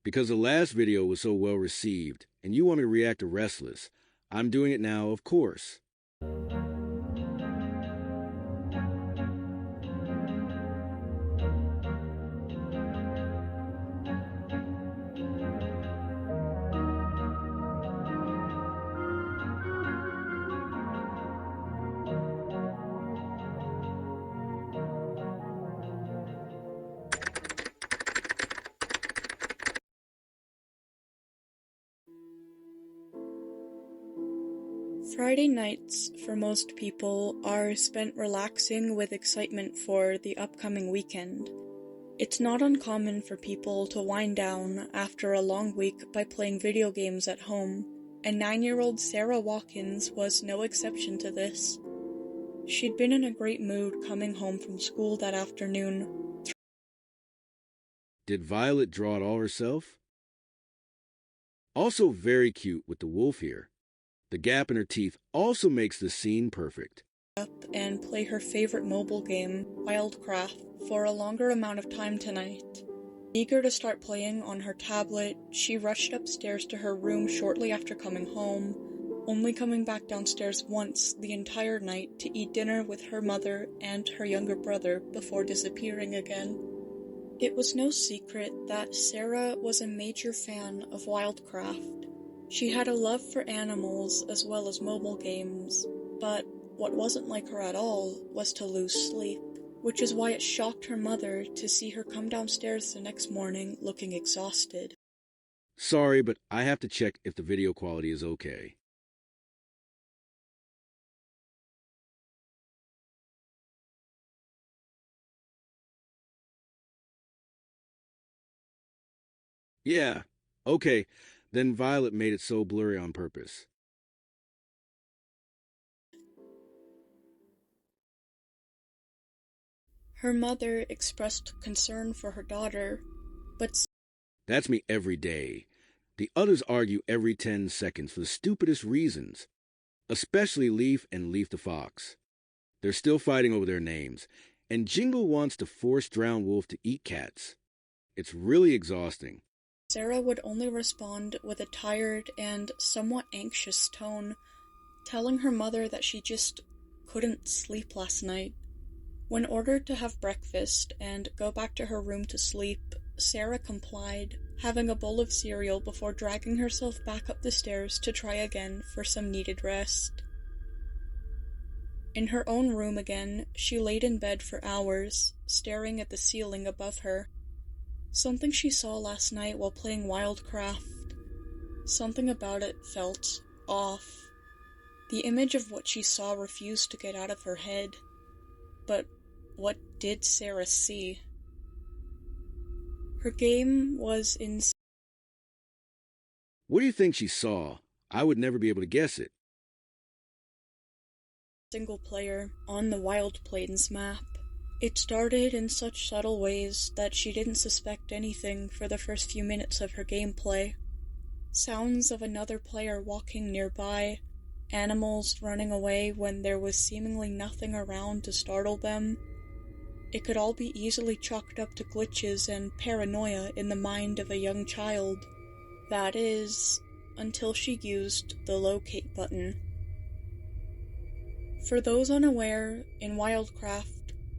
Because the last video was so well received, and you want me to react to Restless, I'm doing it now, of course. Friday nights, for most people, are spent relaxing with excitement for the upcoming weekend. It's not uncommon for people to wind down after a long week by playing video games at home, and 9-year-old Sarah Watkins was no exception to this. She'd been in a great mood coming home from school that afternoon. Did Violet draw it all herself? Also very cute with the wolf here. The gap in her teeth also makes the scene perfect. Up and play her favorite mobile game, Wildcraft, for a longer amount of time tonight. Eager to start playing on her tablet, she rushed upstairs to her room shortly after coming home, only coming back downstairs once the entire night to eat dinner with her mother and her younger brother before disappearing again. It was no secret that Sarah was a major fan of Wildcraft. She had a love for animals as well as mobile games, but what wasn't like her at all was to lose sleep, which is why it shocked her mother to see her come downstairs the next morning looking exhausted. Sorry, but I have to check if the video quality is okay. Yeah, okay. Then Violet made it so blurry on purpose. Her mother expressed concern for her daughter, but That's me every day. The others argue every 10 seconds for the stupidest reasons, especially Leaf and Leaf the Fox. They're still fighting over their names, and Jingle wants to force Drowned Wolf to eat cats. It's really exhausting. Sarah would only respond with a tired and somewhat anxious tone, telling her mother that she just couldn't sleep last night. When ordered to have breakfast and go back to her room to sleep, Sarah complied, having a bowl of cereal before dragging herself back up the stairs to try again for some needed rest. In her own room again, she laid in bed for hours, staring at the ceiling above her. Something she saw last night while playing Wildcraft. Something about it felt off. The image of what she saw refused to get out of her head. But what did Sarah see? Her game was in What do you think she saw? I would never be able to guess it. single player on the Wild Plains map. It started in such subtle ways that she didn't suspect anything for the first few minutes of her gameplay. Sounds of another player walking nearby, animals running away when there was seemingly nothing around to startle them. It could all be easily chalked up to glitches and paranoia in the mind of a young child. That is, until she used the locate button. For those unaware, in Wildcraft,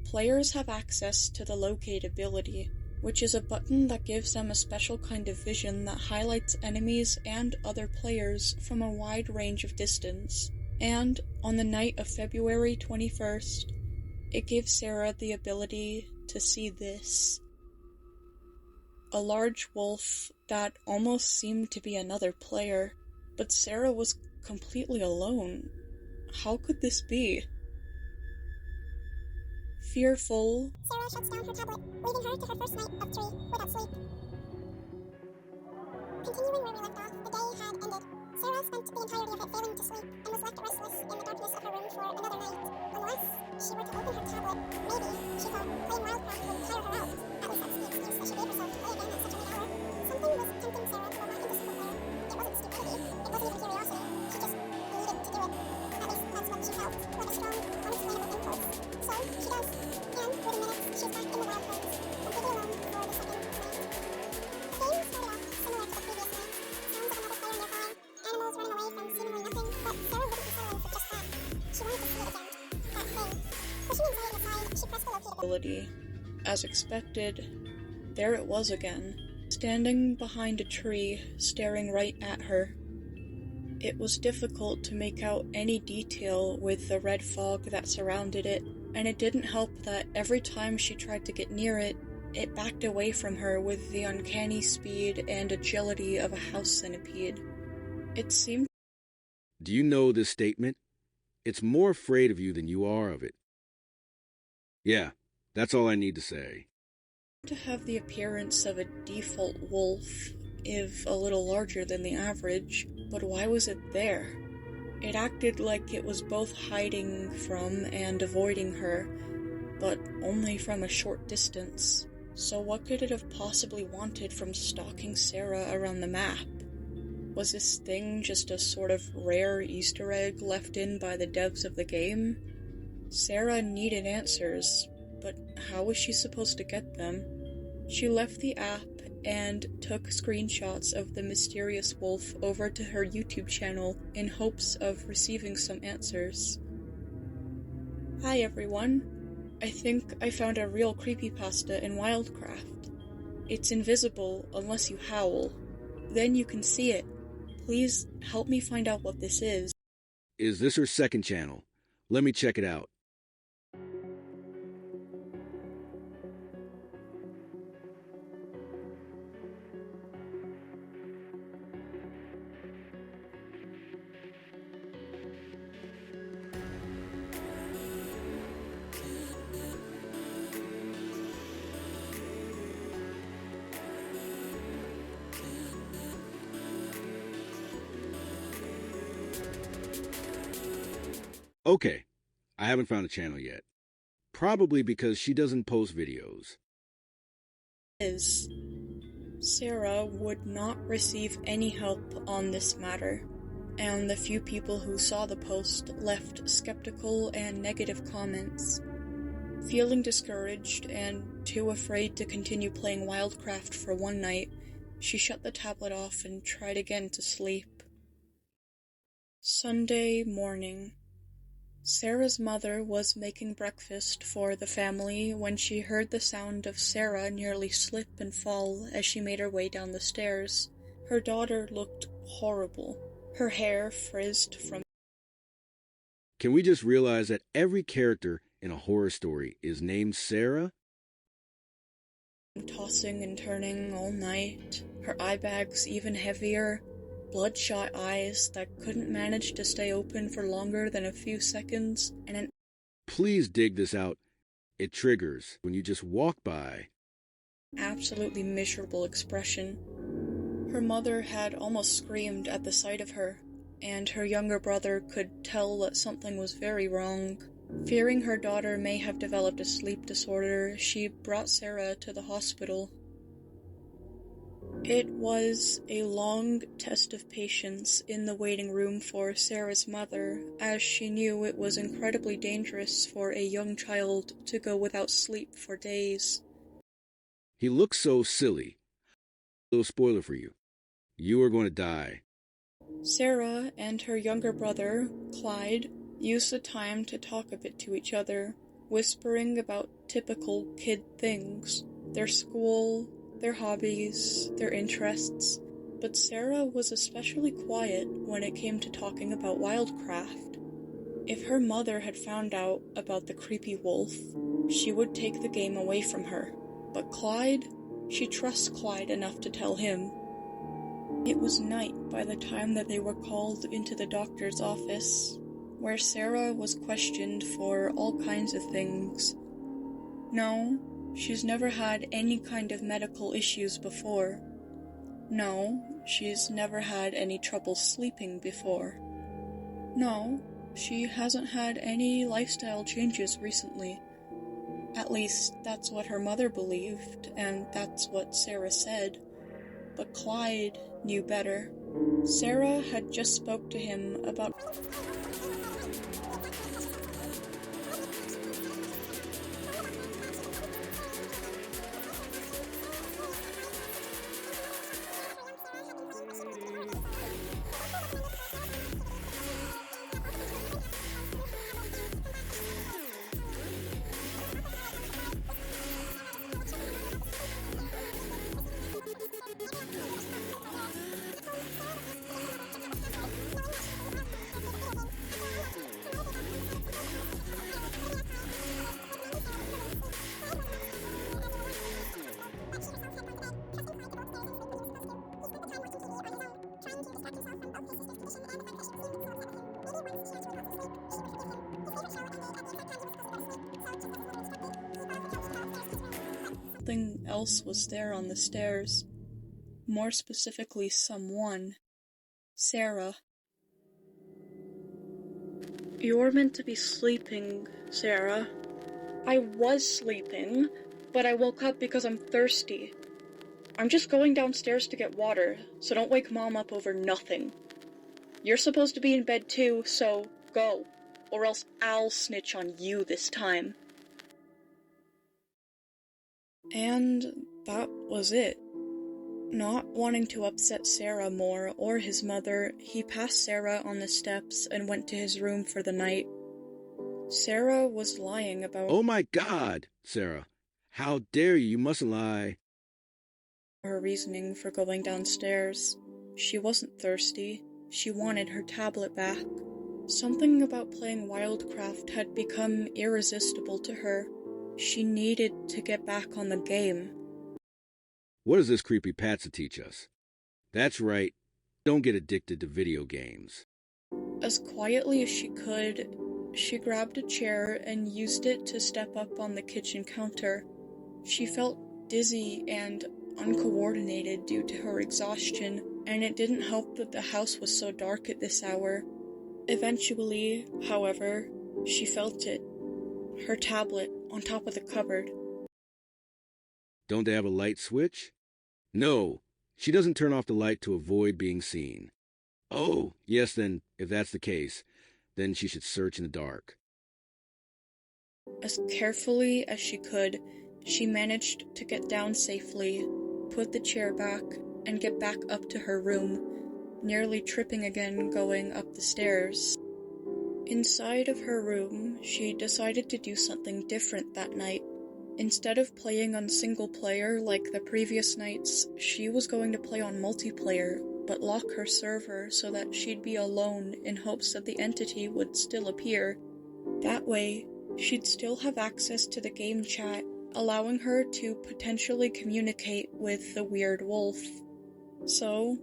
players have access to the locate ability, which is a button that gives them a special kind of vision that highlights enemies and other players from a wide range of distance. And, on the night of February 21st, it gives Sarah the ability to see this. A large wolf that almost seemed to be another player, but Sarah was completely alone. How could this be? Fearful, Sarah shuts down her tablet, leaving her to her first night of 3 without sleep. Continuing where we left off, the day had ended. Sarah spent the entirety of it failing to sleep, and was left restless in the darkness of her room for another night. Unless she were to open her tablet, maybe, she thought, playing Wildcraft would tire her out. At least that's the excuse that she gave herself to play again at such a late hour. Something was tempting Sarah to go back into single player. It wasn't stupidity, it wasn't even curiosity. She just needed to do it. At least that's what she felt, like a strong, unexplainable impulse. So, she does. And, within minutes, she's back in the Wild Plains, completely alone for the second night. As expected, there it was again, standing behind a tree, staring right at her. It was difficult to make out any detail with the red fog that surrounded it, and it didn't help that every time she tried to get near it, it backed away from her with the uncanny speed and agility of a house centipede. It seemed... Do you know this statement? It's more afraid of you than you are of it. Yeah, that's all I need to say. To have the appearance of a default wolf, if a little larger than the average, but why was it there? It acted like it was both hiding from and avoiding her, but only from a short distance. So what could it have possibly wanted from stalking Sarah around the map? Was this thing just a sort of rare Easter egg left in by the devs of the game? Sarah needed answers, but how was she supposed to get them? She left the app and took screenshots of the mysterious wolf over to her YouTube channel in hopes of receiving some answers. Hi everyone. I think I found a real creepypasta in wildcraft. It's invisible unless you howl. Then you can see it. Please help me find out what this is. Is this her second channel? Let me check it out. Okay, I haven't found a channel yet. Probably because she doesn't post videos. Sarah would not receive any help on this matter, and the few people who saw the post left skeptical and negative comments. Feeling discouraged and too afraid to continue playing wildcraft for one night, she shut the tablet off and tried again to sleep. Sunday morning. Sarah's mother was making breakfast for the family when she heard the sound of Sarah nearly slip and fall as she made her way down the stairs. Her daughter looked horrible, her hair frizzed from... Can we just realize that every character in a horror story is named Sarah? Tossing and turning all night, her eye bags even heavier, bloodshot eyes that couldn't manage to stay open for longer than a few seconds, and an... Please dig this out. It triggers when you just walk by. Absolutely miserable expression. Her mother had almost screamed at the sight of her, and her younger brother could tell that something was very wrong. Fearing her daughter may have developed a sleep disorder, she brought Sarah to the hospital. It was a long test of patience in the waiting room for Sarah's mother, as she knew it was incredibly dangerous for a young child to go without sleep for days. He looks so silly. Little spoiler for you. You are going to die. Sarah and her younger brother, Clyde, used the time to talk a bit to each other, whispering about typical kid things, their school, their hobbies, their interests, but Sarah was especially quiet when it came to talking about wildcraft. If her mother had found out about the creepy wolf, she would take the game away from her, but Clyde, she trusts Clyde enough to tell him. It was night by the time that they were called into the doctor's office, where Sarah was questioned for all kinds of things. No, she's never had any kind of medical issues before. No, she's never had any trouble sleeping before. No, she hasn't had any lifestyle changes recently. At least, that's what her mother believed, and that's what Sarah said. But Clyde knew better. Sarah had just spoke to him about... something else was there on the stairs. More specifically, someone. Sarah. You're meant to be sleeping, Sarah. I was sleeping, but I woke up because I'm thirsty. I'm just going downstairs to get water, so don't wake Mom up over nothing. You're supposed to be in bed too, so go, or else I'll snitch on you this time. And that was it. Not wanting to upset Sarah more or his mother, he passed Sarah on the steps and went to his room for the night. Sarah was lying about— Oh my God, Sarah. How dare you? You mustn't lie. Her reasoning for going downstairs. She wasn't thirsty. She wanted her tablet back. Something about playing wildcraft had become irresistible to her. She needed to get back on the game. What does this creepypasta teach us? That's right. Don't get addicted to video games. As quietly as she could, she grabbed a chair and used it to step up on the kitchen counter. She felt dizzy and uncoordinated due to her exhaustion, and it didn't help that the house was so dark at this hour. Eventually, however, she felt it. Her tablet on top of the cupboard. Don't they have a light switch? No, she doesn't turn off the light to avoid being seen. Oh, yes, then, if that's the case, then she should search in the dark. As carefully as she could, she managed to get down safely, put the chair back, and get back up to her room, nearly tripping again going up the stairs. Inside of her room, she decided to do something different that night. Instead of playing on single player like the previous nights, she was going to play on multiplayer, but lock her server so that she'd be alone in hopes that the entity would still appear. That way, she'd still have access to the game chat, allowing her to potentially communicate with the weird wolf. So,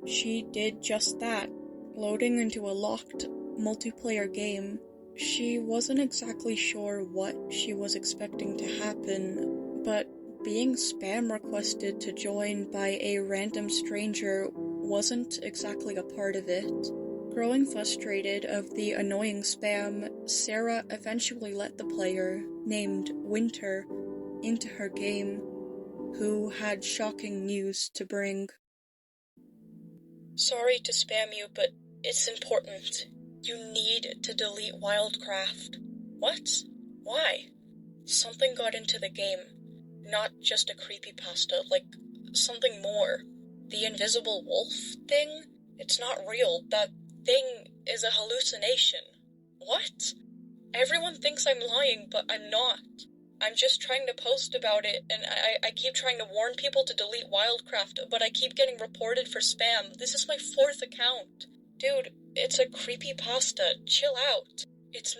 she did just that, loading into a locked multiplayer game. She wasn't exactly sure what she was expecting to happen, but being spam requested to join by a random stranger wasn't exactly a part of it. Growing frustrated of the annoying spam, Sarah eventually let the player, named Winter, into her game, who had shocking news to bring. Sorry to spam you, but it's important. You need to delete wildcraft. What? Why? Something got into the game. Not just a creepypasta, like something more. The invisible wolf thing? It's not real. That thing is a hallucination. What? Everyone thinks I'm lying, but I'm not. I'm just trying to post about it, and I keep trying to warn people to delete wildcraft, but I keep getting reported for spam. This is my 4th account. Dude, it's a creepypasta. Chill out. It's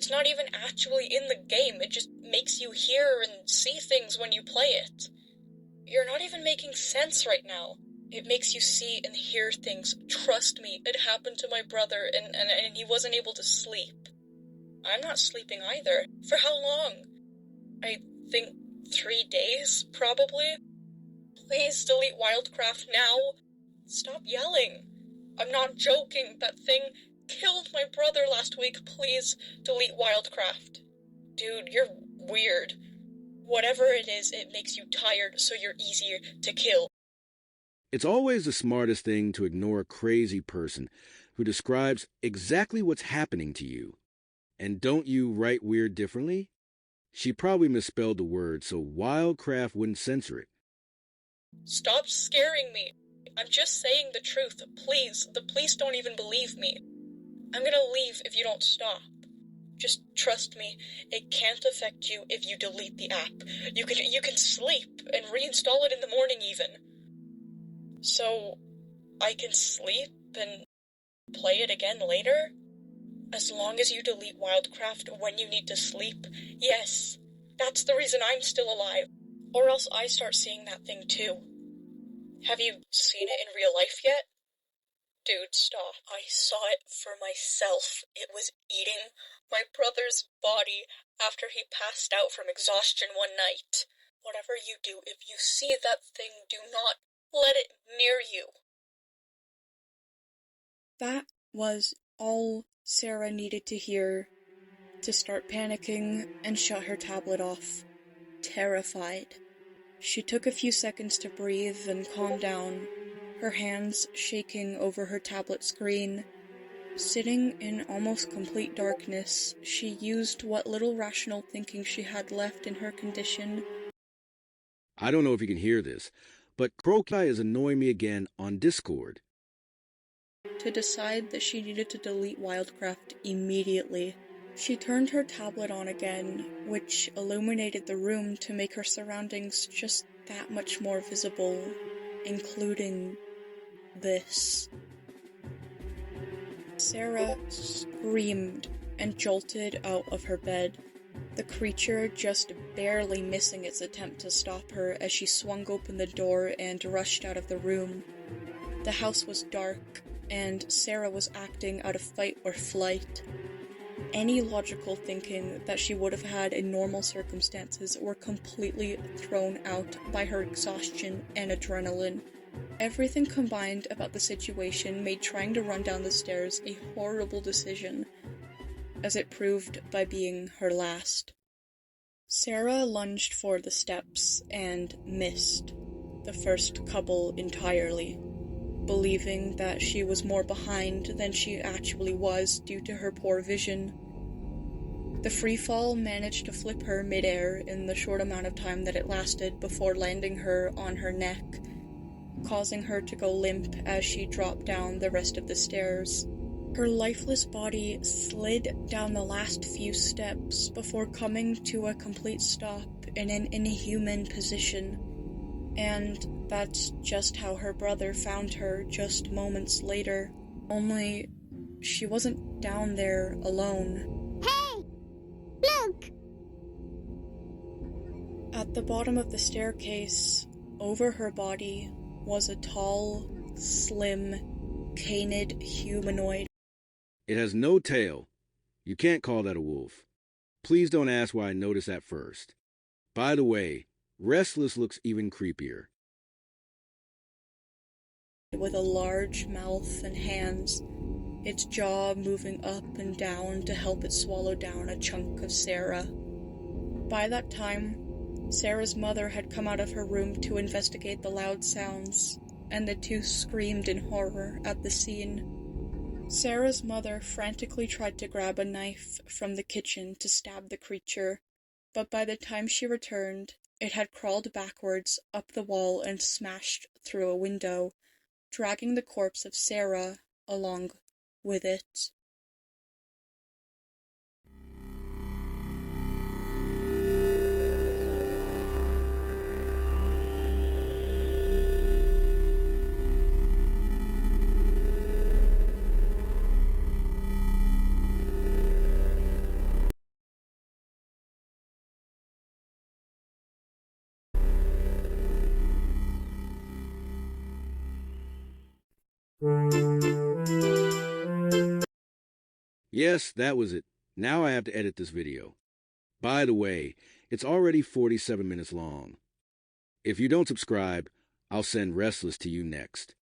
not even actually in the game. It just makes you hear and see things when you play it. You're not even making sense right now. It makes you see and hear things. Trust me, it happened to my brother, and he wasn't able to sleep. I'm not sleeping either. For how long? I think 3 days, probably. Please delete wildcraft now. Stop yelling. I'm not joking. That thing killed my brother last week. Please delete wildcraft. Dude, you're weird. Whatever it is, it makes you tired, so you're easier to kill. It's always the smartest thing to ignore a crazy person who describes exactly what's happening to you. And don't you write weird differently? She probably misspelled the word so wildcraft wouldn't censor it. Stop scaring me. I'm just saying the truth. Please, the police don't even believe me. I'm gonna leave if you don't stop. Just trust me, it can't affect you if you delete the app. You can sleep and reinstall it in the morning even. So, I can sleep and play it again later? As long as you delete wildcraft when you need to sleep, yes. That's the reason I'm still alive. Or else I start seeing that thing too. Have you seen it in real life yet? Dude, stop. I saw it for myself. It was eating my brother's body after he passed out from exhaustion one night. Whatever you do, if you see that thing, do not let it near you. That was all Sarah needed to hear to start panicking and shut her tablet off, terrified. She took a few seconds to breathe and calm down, her hands shaking over her tablet screen. Sitting in almost complete darkness, she used what little rational thinking she had left in her condition. I don't know if you can hear this, but Croaky is annoying me again on Discord. To decide that she needed to delete wildcraft immediately. She turned her tablet on again, which illuminated the room to make her surroundings just that much more visible, including this. Sarah screamed and jolted out of her bed, the creature just barely missing its attempt to stop her as she swung open the door and rushed out of the room. The house was dark, and Sarah was acting out of fight or flight. Any logical thinking that she would have had in normal circumstances were completely thrown out by her exhaustion and adrenaline. Everything combined about the situation made trying to run down the stairs a horrible decision, as it proved by being her last. Sarah lunged for the steps and missed the first couple entirely, believing that she was more behind than she actually was due to her poor vision. The free fall managed to flip her midair in the short amount of time that it lasted before landing her on her neck, causing her to go limp as she dropped down the rest of the stairs. Her lifeless body slid down the last few steps before coming to a complete stop in an inhuman position. And that's just how her brother found her just moments later. Only, she wasn't down there alone. Hey! Look! At the bottom of the staircase, over her body, was a tall, slim, canid humanoid. It has no tail. You can't call that a wolf. Please don't ask why I noticed that first. By the way, Restless looks even creepier. With a large mouth and hands, its jaw moving up and down to help it swallow down a chunk of Sarah. By that time, Sarah's mother had come out of her room to investigate the loud sounds, and the two screamed in horror at the scene. Sarah's mother frantically tried to grab a knife from the kitchen to stab the creature, but by the time she returned, it had crawled backwards up the wall and smashed through a window, dragging the corpse of Sarah along with it. Yes, that was it. Now I have to edit this video. By the way, it's already 47 minutes long. If you don't subscribe, I'll send Restless to you next.